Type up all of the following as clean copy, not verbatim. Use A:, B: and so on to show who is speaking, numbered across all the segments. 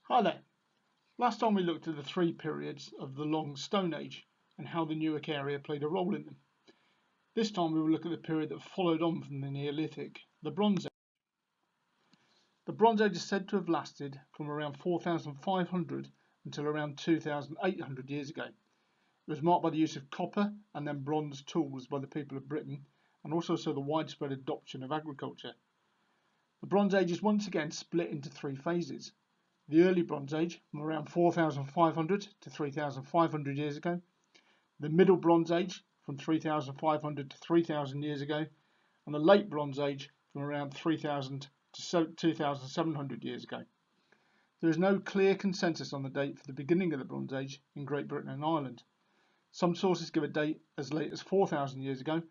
A: Hi there. Last time we looked at the three periods of the Long Stone Age and how the Newark area played a role in them. This time we will look at the period that followed on from the Neolithic, the Bronze Age. The Bronze Age is said to have lasted from around 4,500 until around 2,800 years ago. It was marked by the use of copper and then bronze tools by the people of Britain, and also saw the widespread adoption of agriculture. The Bronze Age is once again split into three phases. The Early Bronze Age, from around 4,500 to 3,500 years ago. The Middle Bronze Age, from 3,500 to 3,000 years ago. And the Late Bronze Age, from around 3,000 to 2,700 years ago. There is no clear consensus on the date for the beginning of the Bronze Age in Great Britain and Ireland. Some sources give a date as late as 4,000 years ago,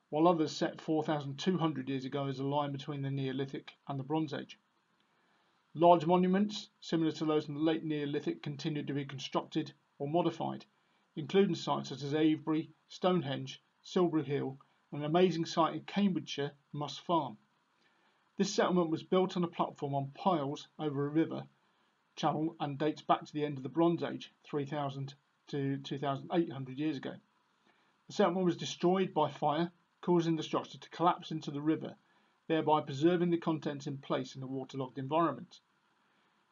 A: while others set 4,200 years ago as a line between the Neolithic and the Bronze Age. Large monuments, similar to those in the late Neolithic, continued to be constructed or modified, including sites such as Avebury, Stonehenge, Silbury Hill, and an amazing site in Cambridgeshire, Moss Farm. This settlement was built on a platform on piles over a river channel and dates back to the end of the Bronze Age, 3,000 to 2,800 years ago. The settlement was destroyed by fire, causing the structure to collapse into the river, thereby preserving the contents in place in the waterlogged environment.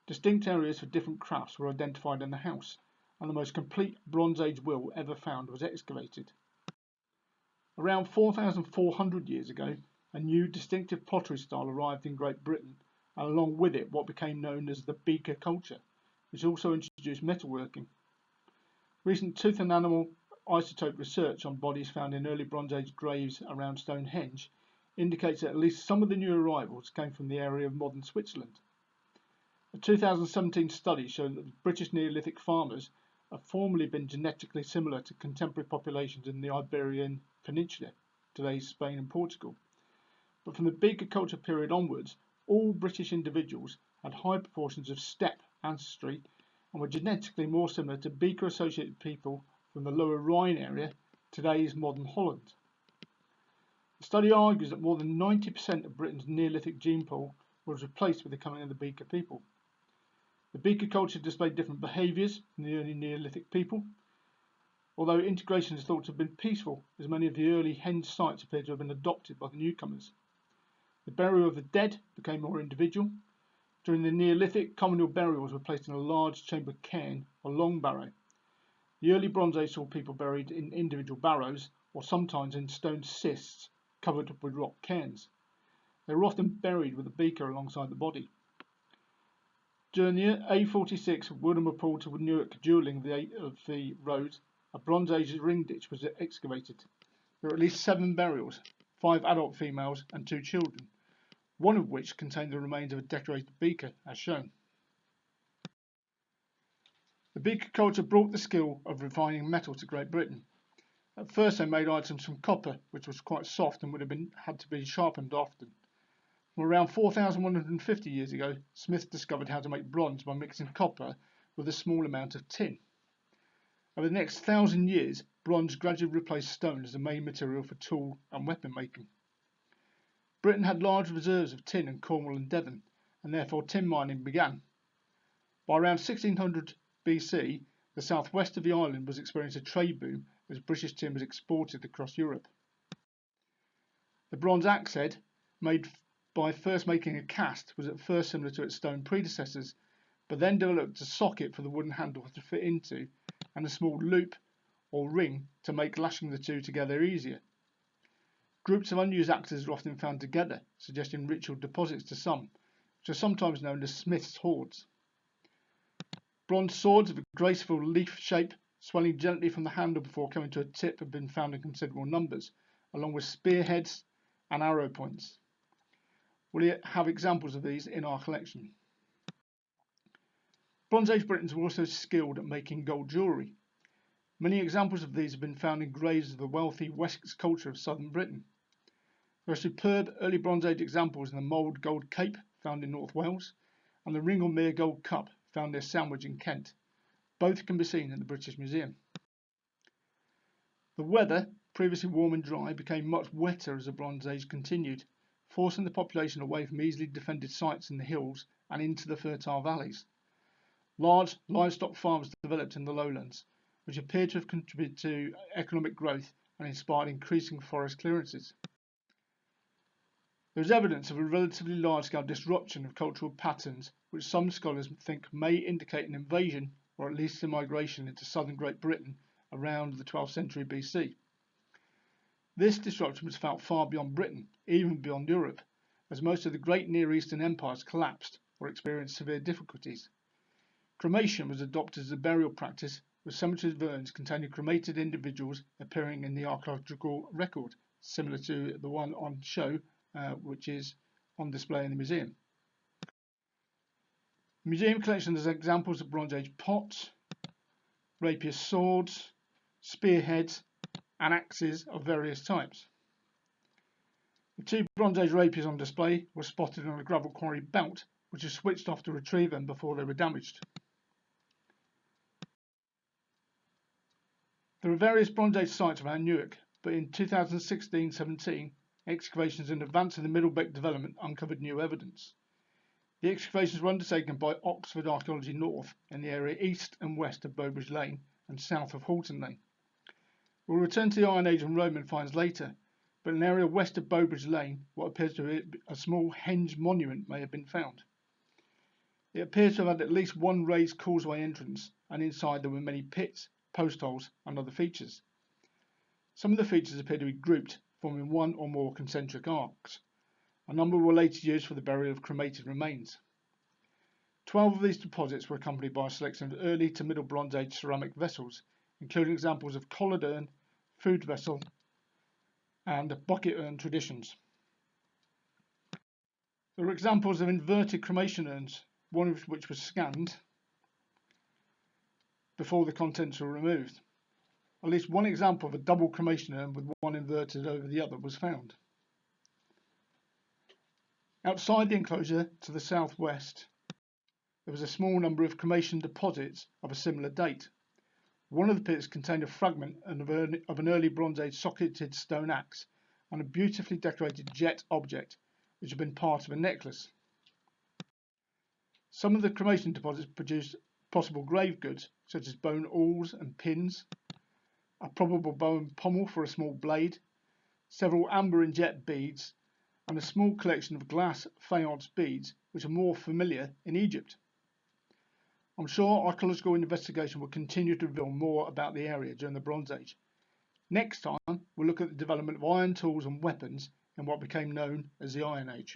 A: Distinct areas for different crafts were identified in the house, and the most complete Bronze Age will ever found was excavated. Around 4,400 years ago, a new distinctive pottery style arrived in Great Britain, and along with it what became known as the Beaker culture, which also introduced metalworking. Recent tooth and animal isotope research on bodies found in early Bronze Age graves around Stonehenge indicates that at least some of the new arrivals came from the area of modern Switzerland. A 2017 study showed that the British Neolithic farmers have formerly been genetically similar to contemporary populations in the Iberian Peninsula, today's Spain and Portugal. But from the Beaker culture period onwards, all British individuals had high proportions of steppe ancestry and were genetically more similar to Beaker-associated people from the Lower Rhine area, today's modern Holland. The study argues that more than 90% of Britain's Neolithic gene pool was replaced with the coming of the Beaker people. The Beaker culture displayed different behaviours from the early Neolithic people, although integration is thought to have been peaceful, as many of the early henge sites appear to have been adopted by the newcomers. The burial of the dead became more individual. During the Neolithic, communal burials were placed in a large chamber cairn or long barrow. The early Bronze Age saw people buried in individual barrows, or sometimes in stone cists covered with rock cairns. They were often buried with a beaker alongside the body. During the A46 Woodham to Newark duelling of the road, a Bronze Age ring ditch was excavated. There were at least 7 burials, 5 adult females and 2 children, one of which contained the remains of a decorated beaker, as shown. The Beaker culture brought the skill of refining metal to Great Britain. At first they made items from copper, which was quite soft and would have had to be sharpened often. From around 4,150 years ago, Smiths discovered how to make bronze by mixing copper with a small amount of tin. Over the next 1,000 years, bronze gradually replaced stone as the main material for tool and weapon making. Britain had large reserves of tin in Cornwall and Devon, and therefore tin mining began. By around 1600 BC, the southwest of the island was experiencing a trade boom as British tin was exported across Europe. The bronze axe head, made by first making a cast, was at first similar to its stone predecessors, but then developed a socket for the wooden handle to fit into, and a small loop or ring to make lashing the two together easier. Groups of unused axes are often found together, suggesting ritual deposits to some, which are sometimes known as Smiths' hoards. Bronze swords of a graceful leaf shape, swelling gently from the handle before coming to a tip, have been found in considerable numbers, along with spearheads and arrow points. We have examples of these in our collection. Bronze Age Britons were also skilled at making gold jewellery. Many examples of these have been found in graves of the wealthy Wessex culture of southern Britain. There are superb early Bronze Age examples in the Mould gold cape found in North Wales and the Ringlemere gold cup found near Sandwich in Kent. Both can be seen at the British Museum. The weather, previously warm and dry, became much wetter as the Bronze Age continued, forcing the population away from easily defended sites in the hills and into the fertile valleys. Large livestock farms developed in the lowlands, which appear to have contributed to economic growth and inspired increasing forest clearances. There is evidence of a relatively large-scale disruption of cultural patterns, which some scholars think may indicate an invasion or at least a migration into southern Great Britain around the 12th century BC. This disruption was felt far beyond Britain, even beyond Europe, as most of the great Near Eastern empires collapsed or experienced severe difficulties. Cremation was adopted as a burial practice, with cemeteries of urns containing cremated individuals appearing in the archaeological record, similar to the one on show, which is on display in the museum. The museum collection has examples of Bronze Age pots, rapier swords, spearheads, and axes of various types. The two Bronze Age rapiers on display were spotted on a gravel quarry belt, which was switched off to retrieve them before they were damaged. There are various Bronze Age sites around Newark, but in 2016-17, excavations in advance of the Middlebeck development uncovered new evidence. The excavations were undertaken by Oxford Archaeology North in the area east and west of Bowbridge Lane and south of Halton Lane. We'll return to the Iron Age and Roman finds later, but in an area west of Bowbridge Lane, what appears to be a small henge monument may have been found. It appears to have had at least one raised causeway entrance, and inside there were many pits, postholes, and other features. Some of the features appear to be grouped, forming one or more concentric arcs. A number were later used for the burial of cremated remains. 12 of these deposits were accompanied by a selection of early to middle Bronze Age ceramic vessels, including examples of collared urn, food vessel, and bucket urn traditions. There are examples of inverted cremation urns, one of which was scanned before the contents were removed. At least one example of a double cremation urn with one inverted over the other was found. Outside the enclosure to the southwest, there was a small number of cremation deposits of a similar date. One of the pits contained a fragment of an early Bronze Age socketed stone axe and a beautifully decorated jet object, which had been part of a necklace. Some of the cremation deposits produced possible grave goods, such as bone awls and pins, a probable bone pommel for a small blade, several amber and jet beads, and a small collection of glass faience beads, which are more familiar in Egypt. I'm sure archaeological investigation will continue to reveal more about the area during the Bronze Age. Next time, we'll look at the development of iron tools and weapons in what became known as the Iron Age.